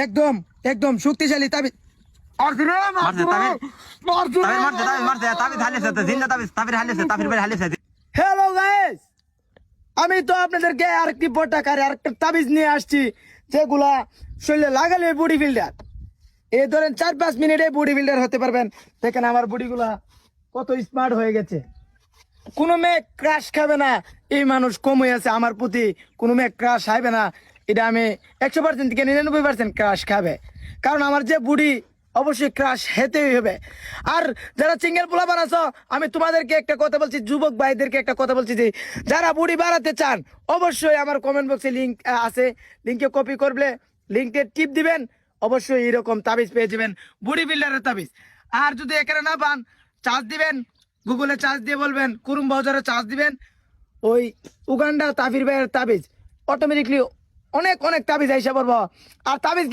একদম একদম শক্তিশালী তাবিজ। হ্যালো গাইস, আমি তো আপনাদেরকে আরেকটি পটাকারে আরেকটা তাবিজ নিয়ে আসছি, যেগুলা শরীরে লাগালে বডি বিল্ডার। এই ধরেন 4-5 মিনিটে বডি বিল্ডার হতে পারবেন। দেখেন আমার বডিগুলা কত স্মার্ট হয়ে গেছে। কোনো মেয়ে ক্রাশ খাবে না, এই মানুষ কম হয়ে আছে আমার প্রতি। কোনো মেয়ে ক্রাশ খাবে না, এটা আমি 100% থেকে 99% ক্রাশ খাবে, কারণ আমার যে বুড়ি অবশ্যই ক্রাশ হেতেই হবে। আর যারা সিঙ্গেল পোলা বানাচ্ছ, আমি তোমাদেরকে একটা কথা বলছি, যুবক ভাইদেরকে একটা কথা বলছি যে যারা বুড়ি বাড়াতে চান, অবশ্যই আমার কমেন্ট বক্সে লিঙ্ক আছে, লিঙ্কে কপি করলে লিঙ্কে টিপ দিবেন, অবশ্যই এরকম তাবিজ পেয়ে যাবেন, বডি বিল্ডারের তাবিজ। আর যদি এখানে না পান, চার্জ দিবেন, গুগলে চার্জ দিয়ে বলবেন কুরুম বাজারে চার্জ দিবেন, ওই উগান্ডা তাবির ভাইয়ের তাবিজ অটোমেটিকলি অনেক অনেক তাবিজ আইসা পড়বো। আর তাবিজ